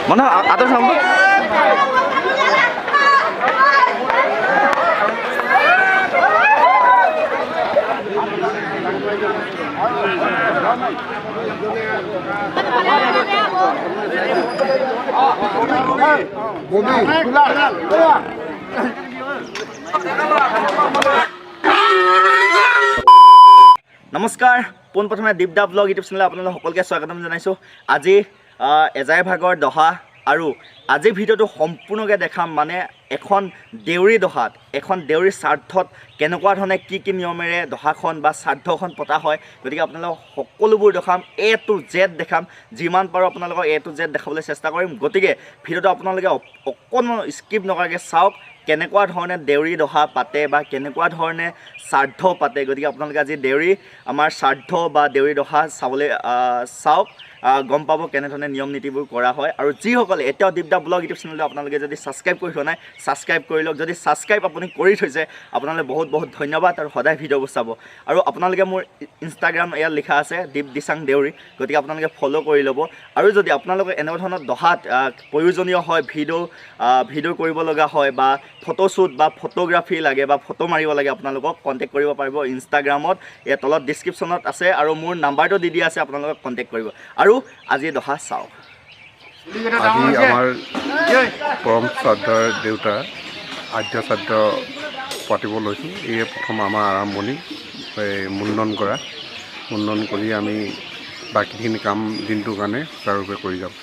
মানে আদৰ চাম নমস্কাৰ পোনপ্ৰথমে দীপদা ব্লগ ইউটিউব চেনেল আপোনালোক সকলোকে স্বাগতম জনাইছোঁ। আজি এজাই ভাগৰ দহা আৰু আজিৰ ভিডিঅ'টো সম্পূৰ্ণকৈ দেখাম। মানে এখন দেউৰী দহাত এখন দেউৰী শ্ৰাদ্ধত কেনেকুৱা ধৰণে কি নিয়মেৰে দহাখন বা শ্ৰাদ্ধখন পতা হয়, গতিকে আপোনালোকক সকলোবোৰ দেখাম, A to Z দেখাম। যিমান পাৰোঁ আপোনালোকক A to Z দেখাবলৈ চেষ্টা কৰিম। গতিকে ভিডিঅ'টো আপোনালোকে অকণমান স্কিপ নকৰাকৈ চাওক, কেনেকুৱা ধৰণে দেউৰী দহা পাতে বা কেনেকুৱা ধৰণে শ্ৰাদ্ধ পাতে। গতিকে আপোনালোকে আজি দেউৰী আমাৰ শ্ৰাদ্ধ বা দেউৰী দহা চাবলৈ চাওক, গম পাব কেনেধৰণে নিয়ম নীতিবোৰ কৰা হয়। আৰু যিসকলে এতিয়াও দীপদা ব্লগ ইউটিউব চেনেলটো আপোনালোকে যদি ছাবস্ক্ৰাইব কৰি থোৱা নাই, ছাবস্ক্ৰাইব কৰি লওক। যদি ছাবস্ক্ৰাইব আপুনি কৰি থৈছে আপোনালোকে বহুত বহুত ধন্যবাদ আৰু সদায় ভিডিঅ'বোৰ চাব। আৰু আপোনালোকে মোৰ ইনষ্টাগ্ৰাম ইয়াত লিখা আছে দিচাং দেউৰী, গতিকে আপোনালোকে ফ'ল' কৰি ল'ব। আৰু যদি আপোনালোকে এনেকুৱা ধৰণৰ দহাত প্ৰয়োজনীয় হয়, ভিডিঅ' কৰিব লগা হয় বা ফটোশ্বুট বা ফটোগ্ৰাফী লাগে বা ফটো মাৰিব লাগে, আপোনালোকক কণ্টেক্ট কৰিব পাৰিব ইনষ্টাগ্ৰামত। ইয়াৰ তলত ডিছক্ৰিপশ্যনত আছে আৰু মোৰ নাম্বাৰটো দি দিয়া আছে, আপোনালোকক কণ্টেক্ট কৰিব। আৰু আজি দহা চাওক। আজি আমাৰ পৰম শ্ৰদ্ধাৰ দেউতা আদ্য শ্ৰাদ্ধ পাতিব লৈছোঁ। এয়ে প্ৰথম আমাৰ আৰম্ভণি মুণ্ডন কৰা। মুণ্ডন কৰি আমি বাকীখিনি কাম দিনটোৰ কাৰণে সুচাৰুৰূপে কৰি যাম।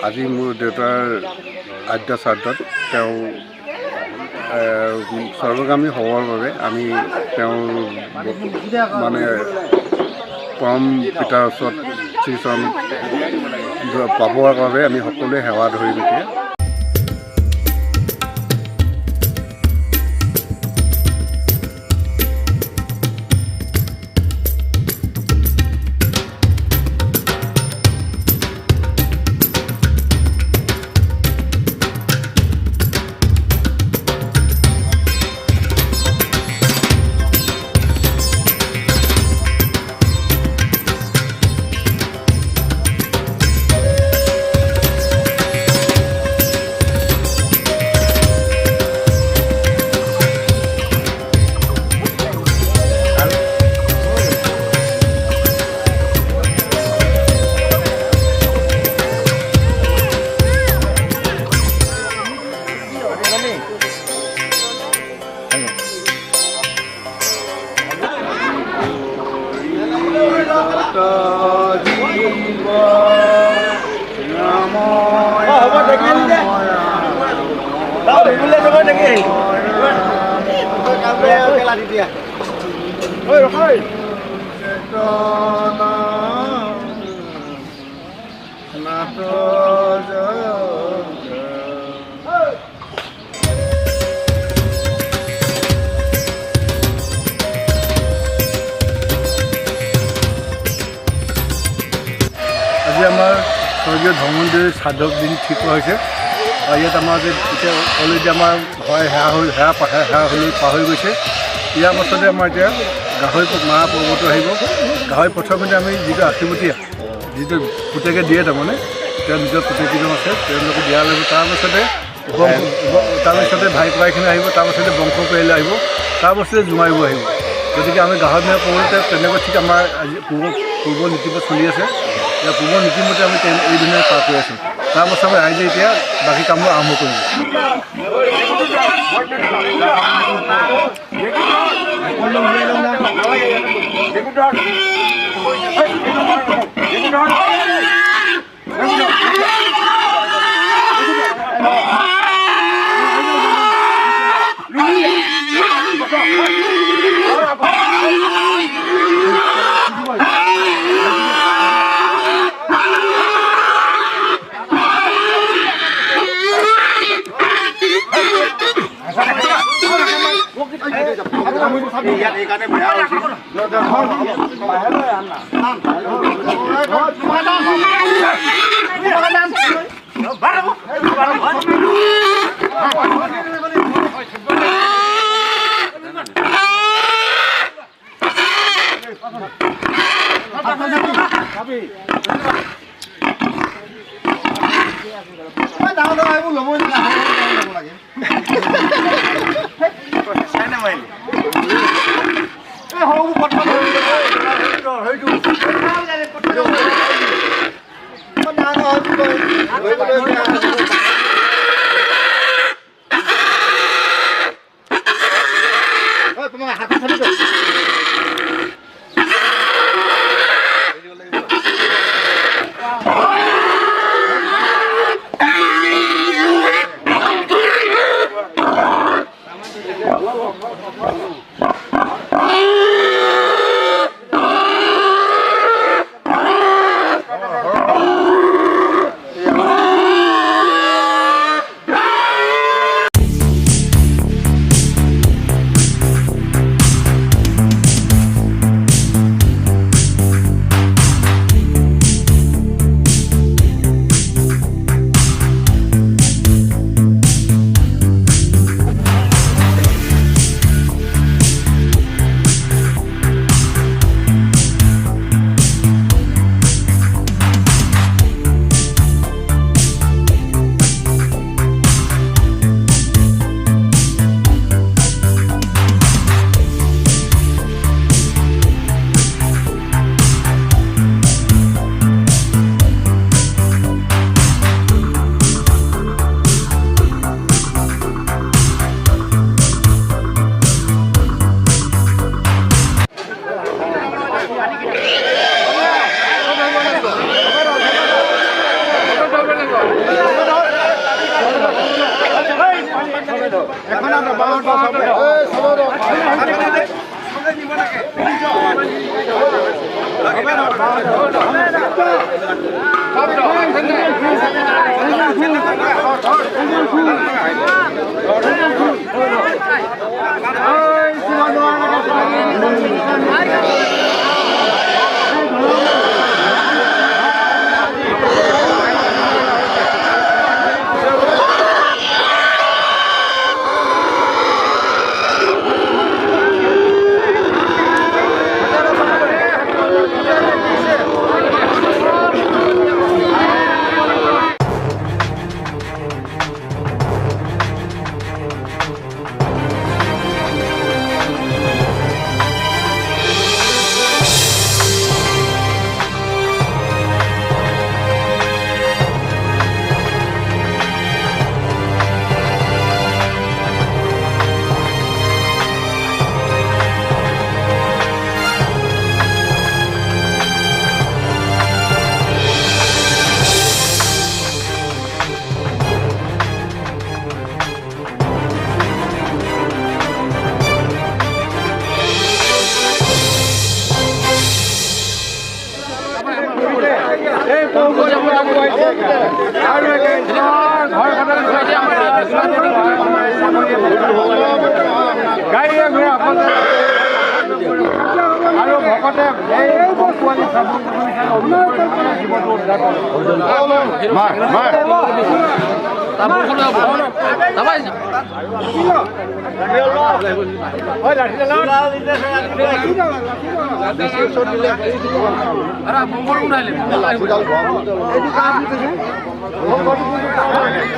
আজি মোৰ দেউতাৰ আদ্য শ্ৰাদ্ধত তেওঁ স্বৰ্গগামী হ'বৰ বাবে আমি তেওঁৰ মানে পৰম পিতাৰ ওচৰত শ্ৰীচৰণ পাবৰ বাবে আমি সকলোৱে সেৱা ধৰিম। এতিয়া আজি আমাৰ স্বৰ্গীয় ধৰ্মমন্দিৰ শ্ৰাদ্ধৰ দিন ঠিক হৈছে। ইয়াত আমাৰ যে এতিয়া অলৰেডি আমাৰ সেৱা পাহৰি গৈছে। ইয়াৰ পাছতে আমাৰ এতিয়া গাহৰি মাৰা পৰ্বটো আহিব। গাহৰি প্ৰথমতে আমি যিটো আশীমতীয়া যিটো পুতেকে দিয়ে, তাৰমানে তেওঁৰ নিজৰ পুতেকীজন আছে, তেওঁলোকে দিয়া লাগিব। তাৰপিছতে ভাই ককাইখিনি আহিব, তাৰপাছতে বংশ পৰিয়াল আহিব, তাৰপাছতে জোঁৱাইবোৰ আহিব। গতিকে আমি গাহৰি মাৰা পৰ্বতে তেনেকৈ ঠিক আমাৰ আজি পূৰ্ব নীতিমত চলি আছে। এতিয়া পূৰ্ব নীতিমতে আমি এইদিনে পাৰ কৰি আছোঁ। তাৰপাছত আমি ৰাইজে এতিয়া বাকী কামবোৰ আৰম্ভ কৰিম। ইয়াত এইকাৰণে বেয়া হৈছে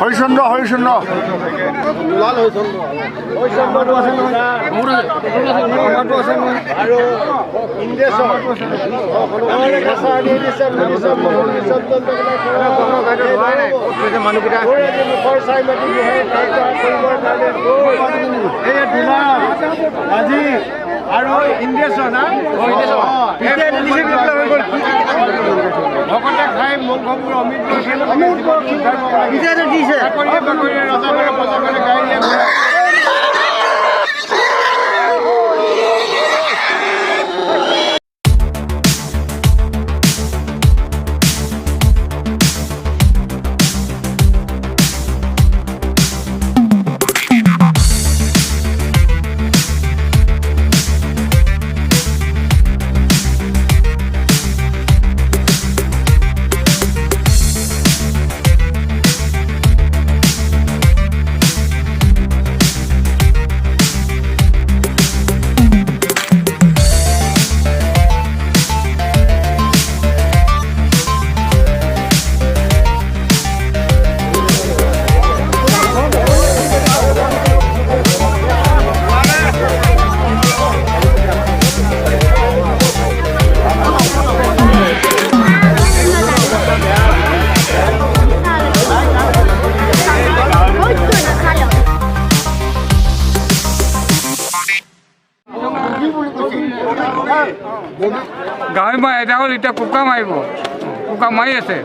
হৰিচন্দ্ৰ হৰিচন্দ্ৰ আজি আৰু ইন্দ্ৰেশ্বৰ না ভকতে খাই মুখবোৰ অমিত গাহৰি মাৰি এটা হ'ল এতিয়া কুকা মাৰিব কুকা মাৰি আছে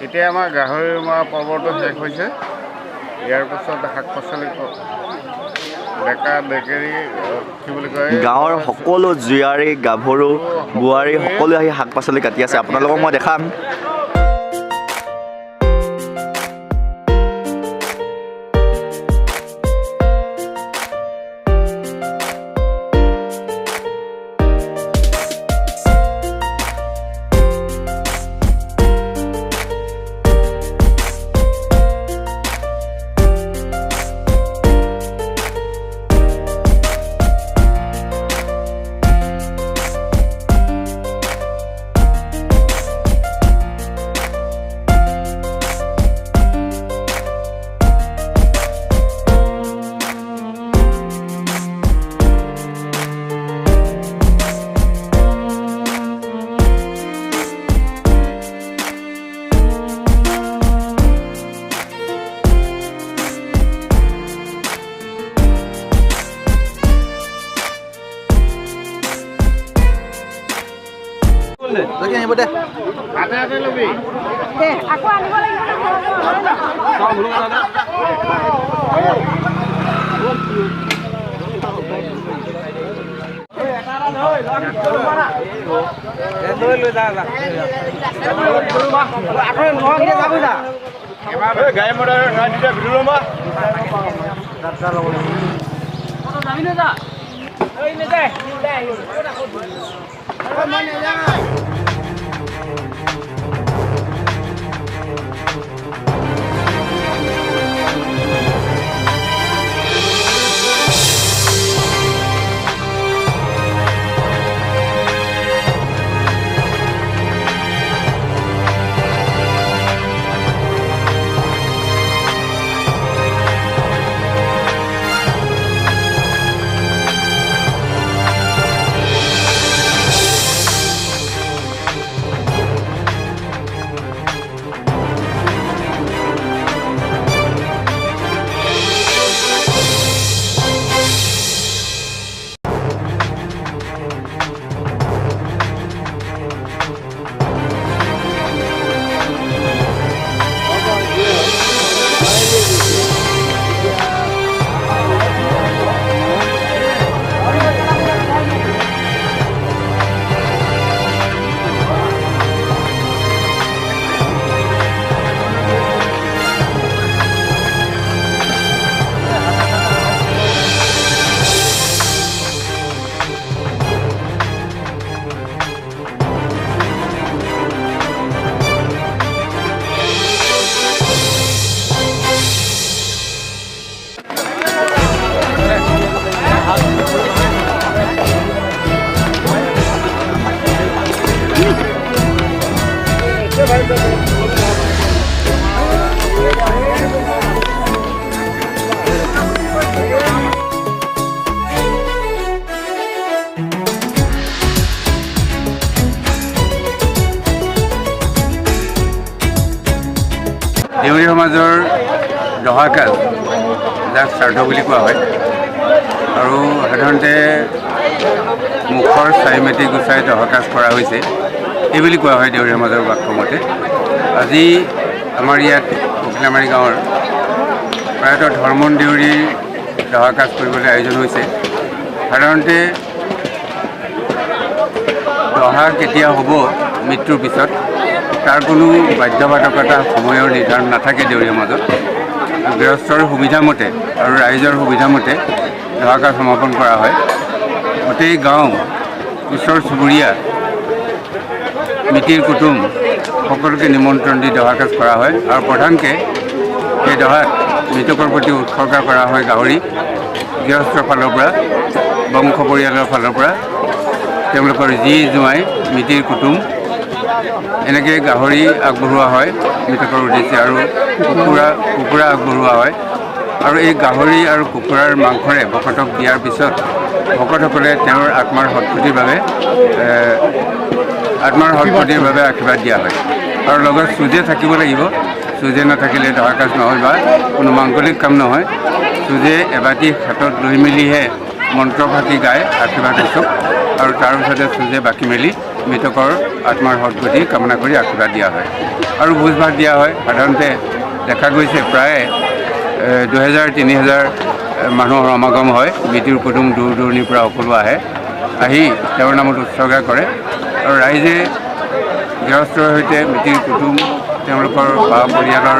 এতিয়া আমাৰ গাহৰি মৰা পৰ্বটো শেষ হৈছে ইয়াৰ পাছত শাক পাচলি ডেকা ডেকেৰী কি বুলি কয় গাঁৱৰ সকলো জীয়াৰী গাভৰু বোৱাৰী সকলোৱে আহি শাক পাচলি কাটি আছে আপোনালোকক মই দেখাম হাতে ল'বি আকৌ আনিব গাড়ী মটৰ ভিডিঅ' ল'বা সমাজৰ দহা কাজ যাক শ্ৰাদ্ধ বুলি কোৱা হয় আৰু সাধাৰণতে মুখৰ চাই মেটি গুচাই দহা কাজ কৰা হৈছে এই বুলি কোৱা হয় দেউৰী সমাজৰ বাক্যমতে। আজি আমাৰ ইয়াত কাকিলামাৰী গাঁৱৰ প্ৰায়তঃ ধৰ্মন দেউৰীৰ দহা কাজ কৰিবলৈ আয়োজন হৈছে। সাধাৰণতে দহা কেতিয়া হ'ব মৃত্যুৰ পিছত তাৰ কোনো বাধ্যবাধকতা সময়ৰ নিৰ্ধাৰণ নাথাকে দেউৰী সমাজত। গৃহস্থৰ সুবিধামতে আৰু ৰাইজৰ সুবিধামতে দহা কাজ সমাপন কৰা হয়। গোটেই গাঁও ওচৰ চুবুৰীয়া মিতিৰ কুটুম সকলোকে নিমন্ত্ৰণ দি দহা কাজ কৰা হয় আৰু প্ৰধানকৈ এই দহাত মৃতকৰ প্ৰতি উৎসৰ্গা কৰা হয় গাহৰি। গৃহস্থৰ ফালৰ পৰা বংশ পৰিয়ালৰ ফালৰ পৰা তেওঁলোকৰ যি জোঁৱাই মিতিৰ কুটুম এনেকৈ গাহৰি আগবঢ়োৱা হয় মৃতকৰ উদ্দেশ্যে আৰু কুকুৰা আগবঢ়োৱা হয়। আৰু এই গাহৰি আৰু কুকুৰাৰ মাংসৰে ভকতক দিয়াৰ পিছত ভকতসকলে তেওঁৰ আত্মাৰ সৎগতিৰ বাবে আশীৰ্বাদ দিয়া হয়। আৰু লগত চুজে থাকিব লাগিব। চুজে নাথাকিলে দহা কাজ নহয় বা কোনো মাংগলিক কাম নহয়। চুজে এবাটি হাতত লৈ মেলিহে মন্ত্ৰ ফাঁকি গাই আশীৰ্বাদ দিছোঁ আৰু তাৰ পিছতে চুজে বাকি মেলি মৃতকৰ আত্মাৰ সৎগতি কামনা কৰি আশীৰ্বাদ দিয়া হয় আৰু ভোজ ভাত দিয়া হয়। সাধাৰণতে দেখা গৈছে প্ৰায় 2000-3000 মানুহৰ সমাগম হয়। মিতিৰ কুটুম দূৰ দূৰণিৰ পৰা সকলো আহি তেওঁৰ নামত উৎসৰ্গা কৰে আৰু ৰাইজে গৃহস্থৰ সৈতে মিতিৰ কুটুম তেওঁলোকৰ বা পৰিয়ালৰ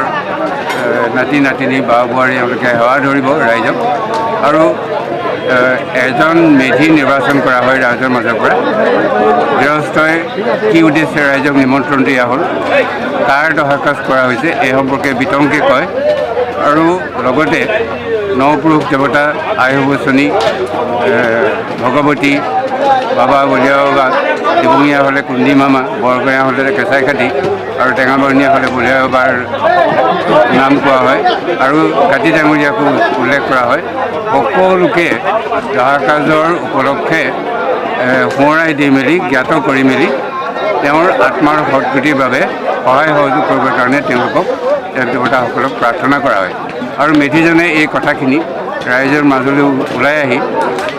নাতি নাতিনী বা বোৱাৰী এওঁলোকে সেৱা ধৰিব ৰাইজক আৰু এজন মেধি নিৰ্বাচন কৰা হয় ৰাইজৰ মাজৰ পৰা। গৃহস্থই কি উদ্দেশ্যে ৰাইজক নিমন্ত্ৰণ দিয়া হ'ল, কাৰ দহা কাজ কৰা হৈছে এই সম্পৰ্কে বিতংকে কয় আৰু লগতে নপুৰুষ দেৱতা আই সুবচনী ভগৱতী বাবা বলিয়া বাবা ডিবঙীয়া হ'লে কুন্দি মামা বৰগঞা হ'লে কেঁচাই কাটি আৰু টেঙাবৰণীয়া হ'লে বলিয়া বাবাৰ নাম কোৱা হয় আৰু কাতি ডাঙৰীয়াকো উল্লেখ কৰা হয়। সকলোকে দহা কাজৰ উপলক্ষে সোঁৱৰাই দি মেলি জ্ঞাত কৰি মেলি তেওঁৰ আত্মাৰ সৎগতিৰ বাবে সহায় সহযোগ কৰিবৰ কাৰণে তেওঁলোকক দেৱতাসকলক প্ৰাৰ্থনা কৰা হয় আৰু মেধিজনে এই কথাখিনি ৰাইজৰ মাজলৈ ওলাই আহি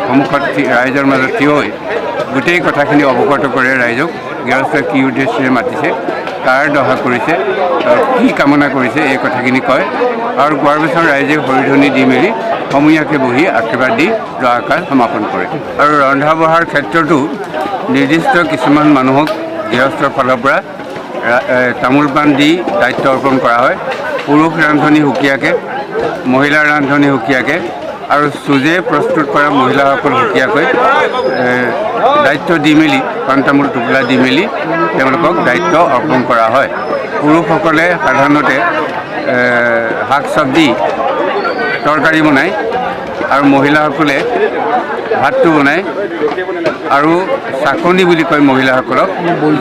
সন্মুখত ৰাইজৰ মাজত থিয় হৈ গোটেই কথাখিনি অৱগত কৰে ৰাইজক। গৃহস্থই কি উদ্দেশ্যে মাতিছে, কাৰ দহা কৰিছে, কি কামনা কৰিছে এই কথাখিনি কয় আৰু কোৱাৰ পিছত ৰাইজে হৰিধ্বনি দি মেলি সমূহীয়াকৈ বহি আশীৰ্বাদ দি দহা কাজ সমাপন কৰে। আৰু ৰন্ধা বঢ়াৰ ক্ষেত্ৰতো নিৰ্দিষ্ট কিছুমান মানুহক গৃহস্থৰ ফালৰ পৰা তামোল পাণ দি দায়িত্ব অৰ্পণ কৰা হয়। পুৰুষ ৰান্ধনি সুকীয়াকৈ, মহিলাৰ ৰান্ধনি সুকীয়াকৈ আৰু চুজে প্ৰস্তুত কৰা মহিলাসকল সুকীয়াকৈ দায়িত্ব দি মেলি পাণ তামোল টোপোলা দি মেলি তেওঁলোকক দায়িত্ব অৰ্পণ কৰা হয়। পুৰুষসকলে সাধাৰণতে শাক চব্জি তৰকাৰী বনায় আৰু মহিলাসকলে ভাতটো বনায় আৰু চাকনি বুলি কয় মহিলাসকলক।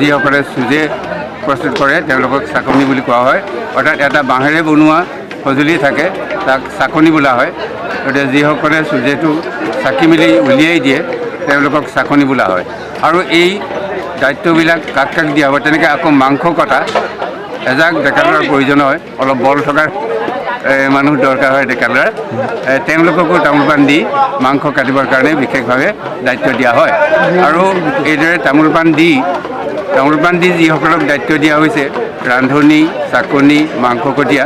যিসকলে চুজে প্ৰস্তুত কৰে তেওঁলোকক চাকনি বুলি কোৱা হয়। অৰ্থাৎ এটা বাঁহেৰে বনোৱা সঁজুলি থাকে তাক চাকনি বোলা হয়। গতিকে যিসকলে চুজেটো চাকি মেলি উলিয়াই দিয়ে তেওঁলোকক চাকনি বোলা হয়। আৰু এই দায়িত্ববিলাক কাক কাক দিয়া হ'ব তেনেকৈ আকৌ মাংস কটা এজাক ডেকা ল'ৰাৰ প্ৰয়োজন হয়। অলপ বল থকা মানুহ দৰকাৰ হয় ডেকা ল'ৰা। তেওঁলোককো তামোল পাণ দি মাংস কাটিবৰ কাৰণে বিশেষভাৱে দায়িত্ব দিয়া হয় আৰু এইদৰে তামোল পাণ দি যিসকলক দায়িত্ব দিয়া হৈছে ৰান্ধনি, চাকনি, মাংস কটীয়া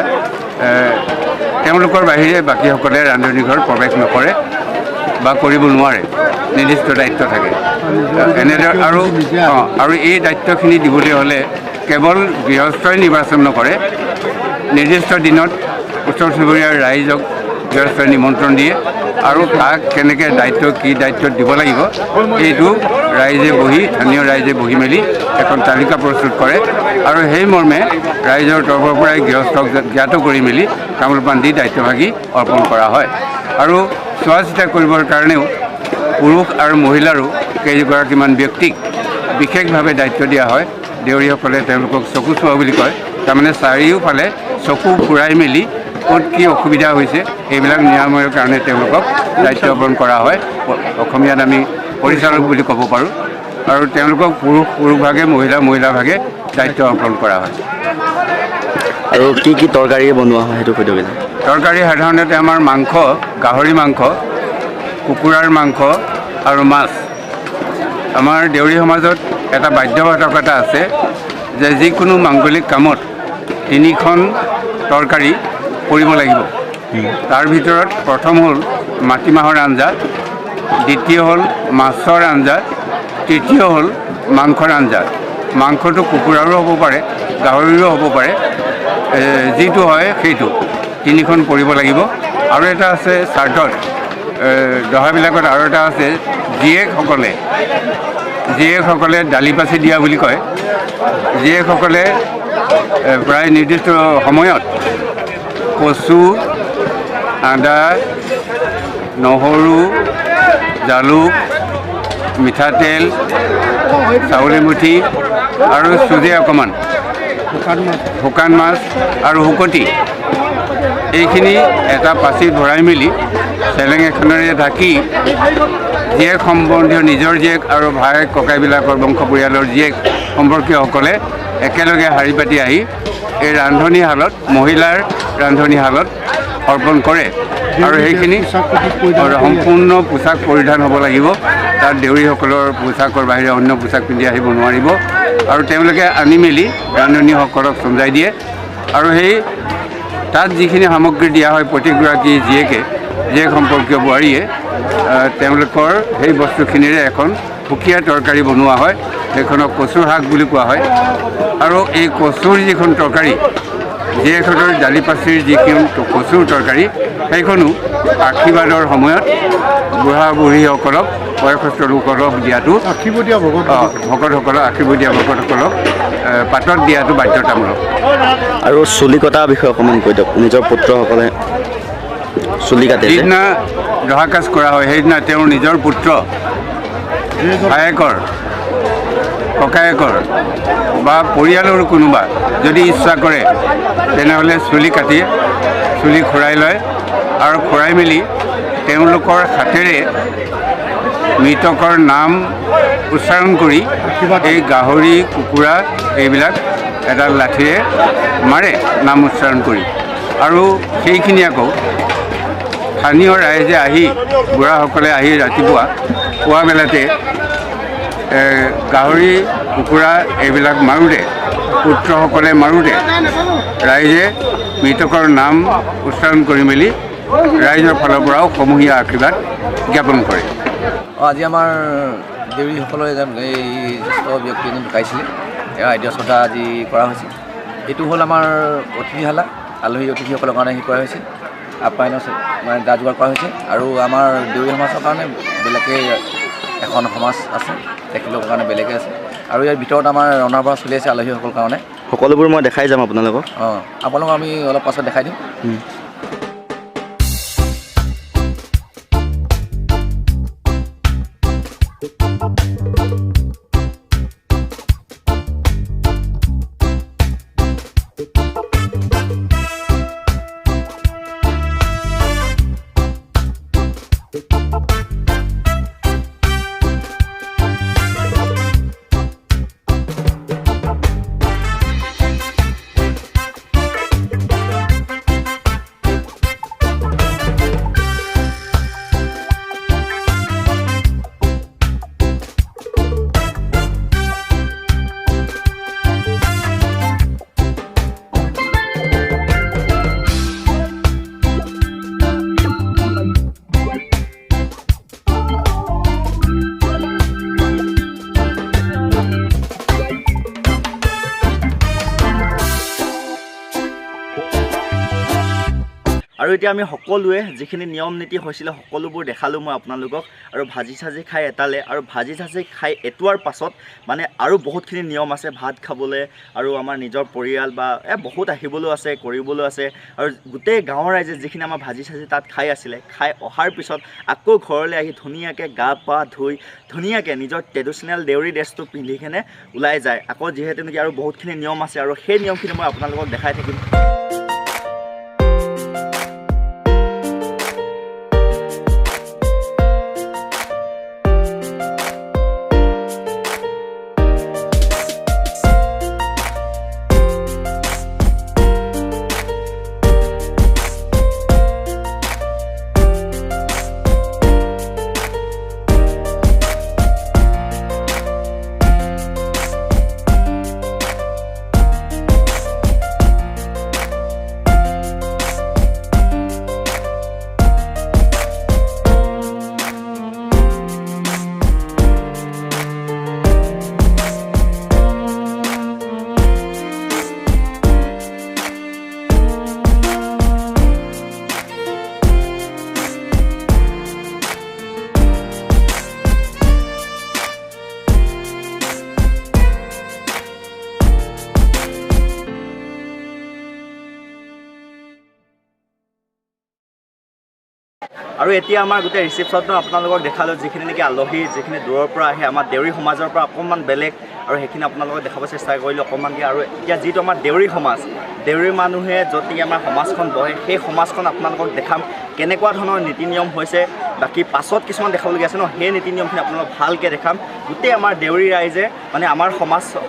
তেওঁলোকৰ বাহিৰে বাকীসকলে ৰান্ধনি ঘৰত প্ৰৱেশ নকৰে বা কৰিব নোৱাৰে। নিৰ্দিষ্ট দায়িত্ব থাকে এনেদৰে আৰু এই দায়িত্বখিনি দিবলৈ হ'লে কেৱল গৃহস্থই নিৰ্বাচন নকৰে। নিৰ্দিষ্ট দিনত ওচৰ চুবুৰীয়াৰ ৰাইজক গৃহস্থই নিমন্ত্ৰণ দিয়ে আৰু কাক কেনেকৈ কি দায়িত্ব দিব লাগিব এইটো স্থানীয় ৰাইজে বহি মেলি এখন তালিকা প্ৰস্তুত কৰে আৰু সেই মৰ্মে ৰাইজৰ তৰফৰ পৰাই গৃহস্থক জ্ঞাত কৰি মেলি তামোল পাণ দি দায়িত্বভাগী অৰ্পণ কৰা হয়। আৰু চোৱা চিতা কৰিবৰ কাৰণেও পুৰুষ আৰু মহিলাৰো কেইগৰাকীমান ব্যক্তিক বিশেষভাৱে দায়িত্ব দিয়া হয়। দেউৰীসকলে তেওঁলোকক চকু চোৱা বুলি কয়। তাৰমানে চাৰিওফালে চকু ফুৰাই মেলি ক'ত কি অসুবিধা হৈছে এইবিলাক নিৰাময়ৰ কাৰণে তেওঁলোকক দায়িত্ব অৰ্পণ কৰা হয়। অসমীয়াত আমি পৰিচালক বুলি ক'ব পাৰোঁ আৰু তেওঁলোকক পুৰুষভাগে মহিলাভাগে দায়িত্ব অৰ্পণ কৰা হয়। আৰু কি তৰকাৰী বনোৱা হয় সেইটো কৈ দিয়ক। তৰকাৰী সাধাৰণতে আমাৰ মাংস, গাহৰি মাংস, কুকুৰাৰ মাংস আৰু মাছ। আমাৰ দেউৰী সমাজত এটা বাধ্যবাধকতা আছে যে যিকোনো মাংগলিক কামত 3খন তৰকাৰী কৰিব লাগিব। তাৰ ভিতৰত প্ৰথম হ'ল মাটিমাহৰ আঞ্জা, দ্বিতীয় হ'ল মাছৰ আঞ্জা, তৃতীয় হ'ল মাংসৰ আঞ্জা। মাংসটো কুকুৰাৰো হ'ব পাৰে, গাহৰিৰো হ'ব পাৰে, যিটো হয় সেইটো 3খন পৰিব লাগিব। আৰু এটা আছে শ্ৰাদ্ধত, দহাবিলাকত আৰু এটা আছে জীয়েকসকলে দালি পাচি দিয়া বুলি কয়। জীয়েকসকলে প্ৰায় নিৰ্দিষ্ট সময়ত কচু, আদা, নহৰু, জালুক, মিঠাতেল, চাউল এমুঠি আৰু চুজি অকণমান, শুকান মাছ আৰু শুকতি, এইখিনি এটা পাচিত ভৰাই মেলি চেলেং এখনেৰে ঢাকি জীয়েক সম্বন্ধীয় নিজৰ জীয়েক আৰু ভায়েক ককাইবিলাকৰ বংশ পৰিয়ালৰ জীয়েক সম্পৰ্কীয়সকলে একেলগে শাৰী পাতি আহি এই ৰান্ধনীশালত, মহিলাৰ ৰান্ধনীশালত অৰ্পণ কৰে। আৰু সেইখিনি সম্পূৰ্ণ পোচাক পৰিধান হ'ব লাগিব। তাত দেউৰীসকলৰ পোচাকৰ বাহিৰে অন্য পোচাক পিন্ধি আহিব নোৱাৰিব। আৰু তেওঁলোকে আনি মেলি ৰান্ধনীসকলক চমজাই দিয়ে। আৰু সেই তাত যিখিনি সামগ্ৰী দিয়া হয় প্ৰতিগৰাকী জীয়েক সম্পৰ্কীয় বোৱাৰীয়ে তেওঁলোকৰ সেই বস্তুখিনিৰে এখন সুকীয়া তৰকাৰী বনোৱা হয়, সেইখনক কচুৰ শাক বুলি কোৱা হয়। আৰু এই কচুৰ যিখন তৰকাৰী, জীয়েকহঁতৰ দালি পাচিৰ যিখন কচুৰ তৰকাৰী, সেইখনো আশীৰ্বাদৰ সময়ত বুঢ়া বুঢ়ীসকলক, বয়সস্থ লোকসকলক দিয়াটো, ভকতসকলক আশীৰ্বাদ দিয়া ভকতসকলক পাতত দিয়াটো বাধ্যতামূলক। আৰু চুলি কটাৰ বিষয়ে অকণমান কৈ দিয়ক। নিজৰ পুত্ৰসকলে চুলি কাটে, যিদিনা দহাকাজ কৰা হয় সেইদিনা তেওঁৰ নিজৰ পুত্ৰ, ভায়েকৰ, ককায়েকৰ বা পৰিয়ালৰ কোনোবা যদি ইচ্ছা কৰে তেনেহ'লে চুলি কাটি চুলি খুৰাই লয়। আৰু খুৰাই মেলি তেওঁলোকৰ হাতেৰে মৃতকৰ নাম উচ্চাৰণ কৰি এই গাহৰি, কুকুৰা এইবিলাক এডাল লাঠিৰে মাৰে নাম উচ্চাৰণ কৰি। আৰু সেইখিনি আকৌ স্থানীয় ৰাইজে আহি, বুঢ়াসকলে আহি ৰাতিপুৱা পুৱাবেলাতে গাহৰি, কুকুৰা এইবিলাক মাৰোঁতে, পুত্ৰসকলে মাৰোঁতে ৰাইজে মৃতকৰ নাম উচ্চাৰণ কৰি মেলি ৰাইজৰ ফালৰ পৰাও সমূহীয়া আশীৰ্বাদ জ্ঞাপন কৰে। আজি আমাৰ দেউৰীসকলৰ এজন এই জ্যেষ্ঠ ব্যক্তি এজন ঢুকাইছিলে, এয়া আদ্য শ্ৰদ্ধা আজি কৰা হৈছে। এইটো হ'ল আমাৰ অতিথিশালা, আলহী অতিথিসকলৰ কাৰণে কৰা হৈছে, আপ্যায়নৰ মানে যা যোগাৰ কৰা হৈছে। আৰু আমাৰ দেউৰী সমাজৰ কাৰণে বেলেগে এখন সমাজ আছে, তেখেতলোকৰ কাৰণে বেলেগে আছে। আৰু ইয়াৰ ভিতৰত আমাৰ ৰন্ধা বঢ়া চলি আছে আলহীসকলৰ কাৰণে। সকলোবোৰ মই দেখাই যাম আপোনালোকক। আপোনালোকক আমি অলপ পাছত দেখাই দিম। আৰু এতিয়া আমি সকলোৱে যিখিনি নিয়ম নীতি হৈছিলে সকলোবোৰ দেখালোঁ মই আপোনালোকক। আৰু ভাজি চাজি খাই এটালে, আৰু ভাজি চাজি খাই এটোৱাৰ পাছত মানে আৰু বহুতখিনি নিয়ম আছে ভাত খাবলৈ, আৰু আমাৰ নিজৰ পৰিয়াল বা বহুত আহিবলৈও আছে, কৰিবলৈ আছে। আৰু গোটেই গাঁৱৰ ৰাইজে যিখিনি আমাৰ ভাজি চাজি তাত খাই আছিলে, খাই অহাৰ পিছত আকৌ ঘৰলৈ আহি ধুনীয়াকৈ গা পা ধুই ধুনীয়াকৈ নিজৰ ট্ৰেডিশ্যনেল দেউৰী ড্ৰেছটো পিন্ধি কিনে ওলাই যায়। আকৌ যিহেতু নেকি আৰু বহুতখিনি নিয়ম আছে, আৰু সেই নিয়মখিনি মই আপোনালোকক দেখাই থাকিম। আৰু এতিয়া আমাৰ গোটেই ৰিচিপশ্যনটো আপোনালোকক দেখালোঁ যিখিনি নেকি আলহী যিখিনি দূৰৰ পৰা আহে আমাৰ দেউৰী সমাজৰ পৰা অকণমান বেলেগ আৰু সেইখিনি আপোনালোকক দেখাব চেষ্টা কৰিলোঁ অকণমানকৈ আৰু এতিয়া যিটো আমাৰ দেউৰী সমাজ দেউৰী মানুহে য'ত নেকি আমাৰ সমাজখন বহে সেই সমাজখন আপোনালোকক দেখাম কেনেকুৱা ধৰণৰ নীতি নিয়ম হৈছে বাকী পাছত কিছুমান দেখাবলগীয়া আছে ন সেই নীতি নিয়মখিনি আপোনালোকক ভালকৈ দেখাম গোটেই আমাৰ দেউৰী ৰাইজে মানে আমাৰ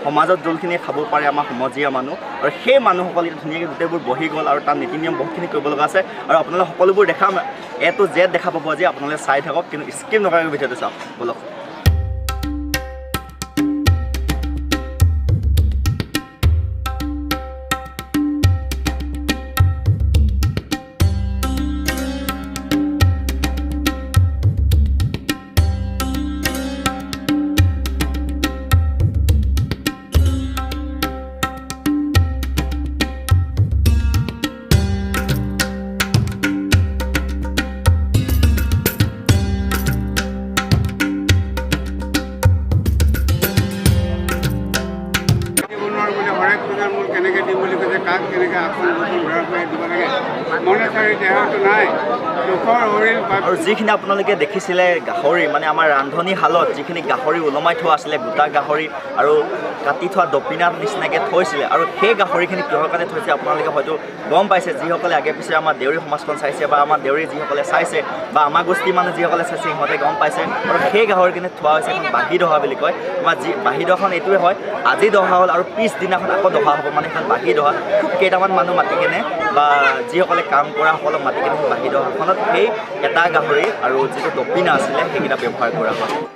সমাজত যোনখিনি খাব পাৰে আমাৰ সমজীয়া মানুহ আৰু সেই মানুহসকল এতিয়া ধুনীয়াকৈ গোটেইবোৰ বহি গ'ল আৰু তাৰ নীতি নিয়ম বহুতখিনি কৰিব লগা আছে আৰু আপোনালোক সকলোবোৰ দেখাম A to Z দেখা পাব আজি আপোনালোকে চাই থাকক কিন্তু স্কিপ নকৰাকৈ ভিডিঅ'টো চাওক বলক কেনেকৈ দিম বুলি কৈছে কাক কেনেকৈ আসন ঘূৰাই ফুৰাই দিব লাগে মনে চাৰি দেহাটো নাই দুখৰ হৰিণ আৰু যিখিনি আপোনালোকে দেখিছিলে গাহৰি মানে আমাৰ ৰান্ধনীশালত যিখিনি গাহৰি ওলমাই থোৱা আছিলে গোটা গাহৰি আৰু কাটি থোৱা দপিনাৰ নিচিনাকৈ থৈছিলে আৰু সেই গাহৰিখিনি কিহৰ কাৰণে থৈছে আপোনালোকে হয়তো গম পাইছে যিসকলে আগে পিছে আমাৰ দেউৰী সমাজখন চাইছে বা আমাৰ দেউৰী যিসকলে চাইছে বা আমাৰ গোষ্ঠী মানুহ যিসকলে চাইছে সিহঁতে গম পাইছে আৰু সেই গাহৰিখিনি থোৱা হৈছে এখন বাঁহী দহা বুলি কয় আমাৰ বাঁহী দহাখন এইটোৱে হয় আজি দহা হ'ল আৰু পিছদিনাখন আকৌ দহা হ'ব মানে এখন বাঁহী দহা খুব কেইটামান মানুহ মাতি কেনে বা যিসকলে কাম কৰা সকলক মাতি কেনে সেই বাঁহী দহাখনত সেই এটা গাহৰি আৰু যিটো দপিনা আছিলে সেইকেইটা ব্যৱহাৰ কৰা হয়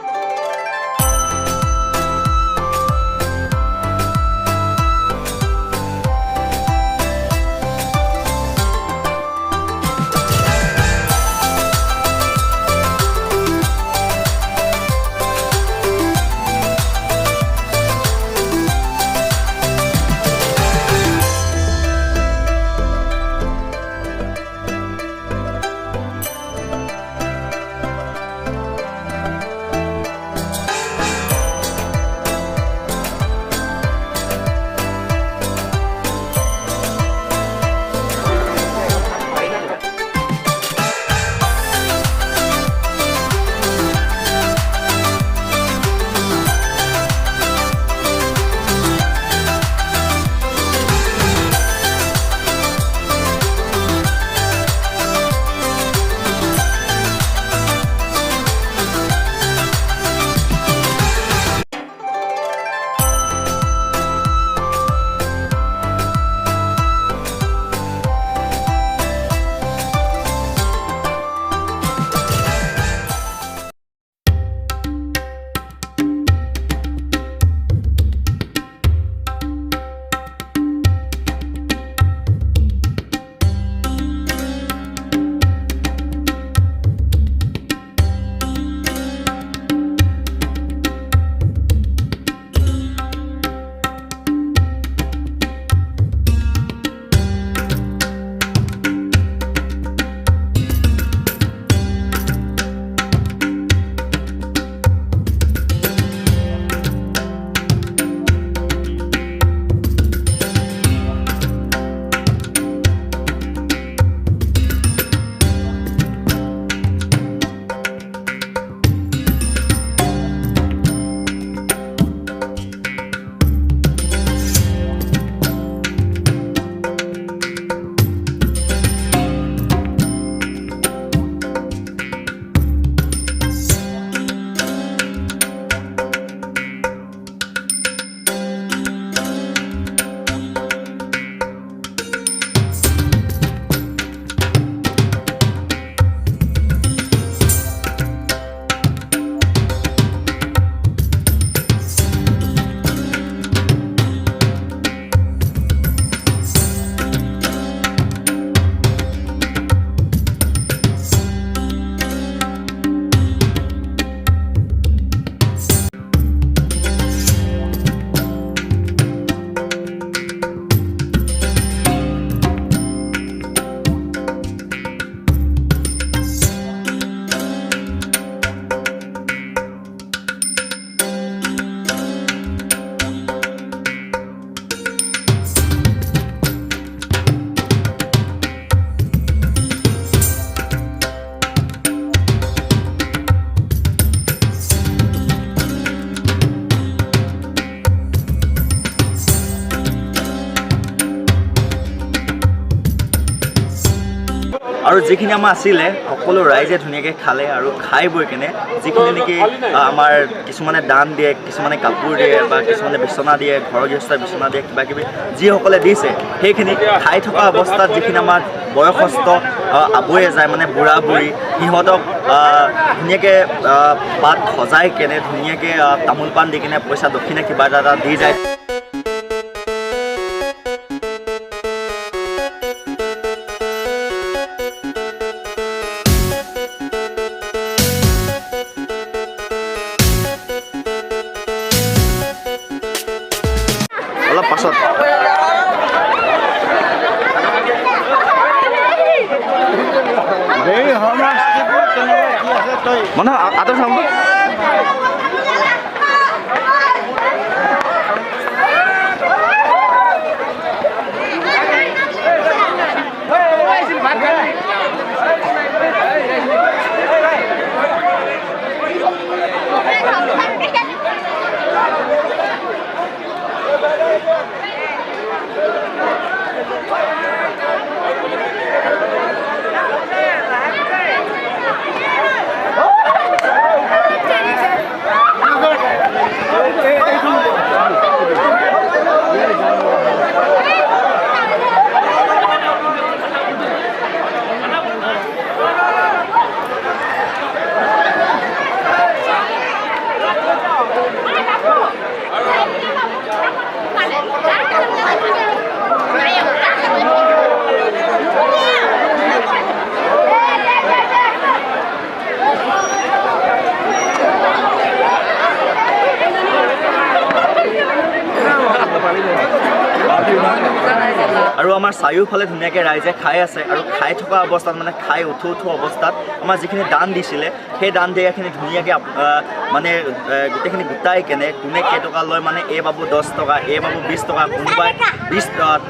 আৰু যিখিনি আমাৰ আছিলে সকলো ৰাইজে ধুনীয়াকৈ খালে আৰু খাই বৈ কেনে যিখিনি নেকি আমাৰ কিছুমানে দান দিয়ে, কিছুমানে কাপোৰ দিয়ে বা কিছুমানে বিচনা দিয়ে, ঘৰৰ গৃহস্থই বিচনা দিয়ে, কিবা কিবি যিসকলে দিছে সেইখিনি খাই থকা অৱস্থাত যিখিনি আমাৰ বয়সস্থ আবয়ে যায় মানে বুঢ়া বুঢ়ী সিহঁতক ধুনীয়াকৈ পাত সজাই কেনে ধুনীয়াকৈ তামোল পাণ দি কেনে পইচা দক্ষিণে কিবা এটা দি যায়। অলপ পাছত মানে আদৰ চাম আৰু আমাৰ চাৰিওফালে ধুনীয়াকৈ ৰাইজে খাই আছে আৰু খাই থকা অৱস্থাত মানে খাই উঠো অৱস্থাত আমাৰ যিখিনি দান দিছিলে সেই দান দিয়াখিনি ধুনীয়াকৈ মানে গোটেইখিনি গোটাই কেনে কোনে কেইটকা লয় মানে এই বাবু 10 টকা, এই বাবু 20 টকা, কোনোবাই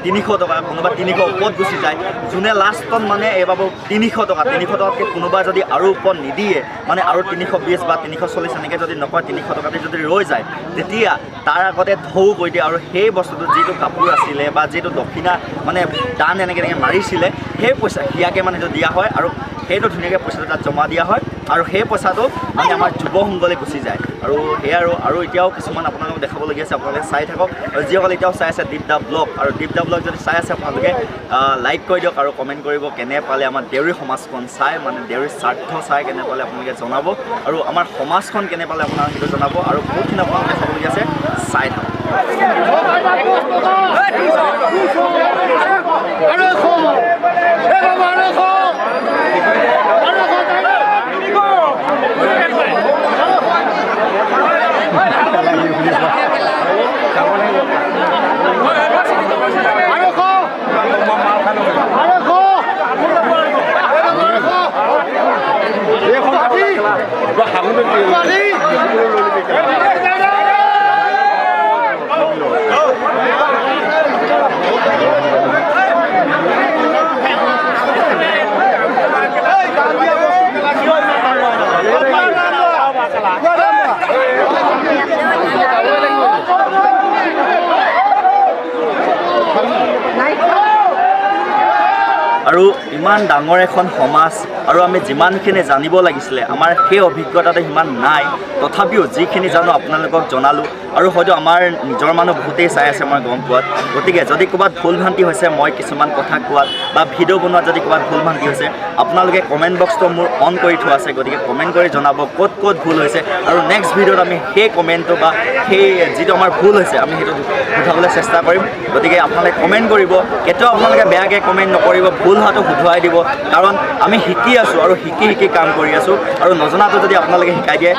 300 টকা, কোনোবা 300 ওপৰত গুচি যায়। যোনে লাষ্টত মানে এই বাবু 300 টকা, 300 টকাতকৈ কোনোবা যদি আৰু ওপৰত নিদিয়ে মানে আৰু 320 বা 340 এনেকৈ যদি নকয় 300 টকাতে যদি ৰৈ যায় তেতিয়া তাৰ আগতে ঢৌ কৈ দিয়ে আৰু সেই বস্তুটো যিটো কাপোৰ আছিলে বা যিটো দক্ষিণা মানে দান এনেকৈ মাৰিছিলে সেই পইচা সিয়াকৈ মানে সেইটো দিয়া হয় আৰু সেইটো ধুনীয়াকৈ পইচাটো তাত জমা দিয়া হয় আৰু সেই পইচাটো মানে আমাৰ যুৱ সংঘলৈ গুচি যায়। আৰু সেয়া আৰু এতিয়াও কিছুমান আপোনালোকক দেখাবলগীয়া আছে, আপোনালোকে চাই থাকক। আৰু যিসকলে এতিয়াও চাই আছে দীপ দা ব্লগ, আৰু দীপ দা ব্লগ যদি চাই আছে আপোনালোকে লাইক কৰি দিয়ক আৰু কমেণ্ট কৰিব কেনে পালে আমাৰ দেউৰী সমাজখন চাই, মানে দেউৰীৰ স্বাৰ্থ চাই কেনে পালে আপোনালোকে জনাব আৰু আমাৰ সমাজখন কেনে পালে আপোনালোকে সেইটো জনাব। আৰু বহুতখিনি আপোনালোকে চাবলগীয়া আছে, চাই থাকক। আৰু ইমান ডাঙৰ এখন সমাজ আৰু আমি যিমানখিনি জানিব লাগিছিলে আমাৰ সেই অভিজ্ঞতাটো সিমান নাই, তথাপিও যিখিনি জানো আপোনালোকক জনালোঁ। আৰু হয়তো আমাৰ নিজৰ মানুহ বহুতেই চাই আছে মই গম পোৱাত, গতিকে যদি ক'ৰবাত ভুল ভ্ৰান্তি হৈছে মই কিছুমান কথা কোৱাত বা ভিডিঅ' বনোৱাত যদি ক'ৰবাত ভুল ভ্ৰান্তি হৈছে আপোনালোকে কমেণ্ট বক্সটো মোৰ অন কৰি থোৱা আছে, গতিকে কমেণ্ট কৰি জনাব ক'ত ক'ত ভুল হৈছে আৰু নেক্সট ভিডিঅ'ত আমি সেই কমেণ্টটো বা সেই যিটো আমাৰ ভুল হৈছে আমি সেইটো উঠাবলৈ চেষ্টা কৰিম। গতিকে আপোনালোকে কমেণ্ট কৰিব, কেতিয়াও আপোনালোকে বেয়াকৈ কমেণ্ট নকৰিব, ভুল হোৱাটো শুধৰাই দিব, কাৰণ আমি শিকি আছোঁ আৰু শিকি শিকি কাম কৰি আছোঁ আৰু নজনাটো যদি আপোনালোকে শিকাই দিয়ে।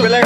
বেলেগ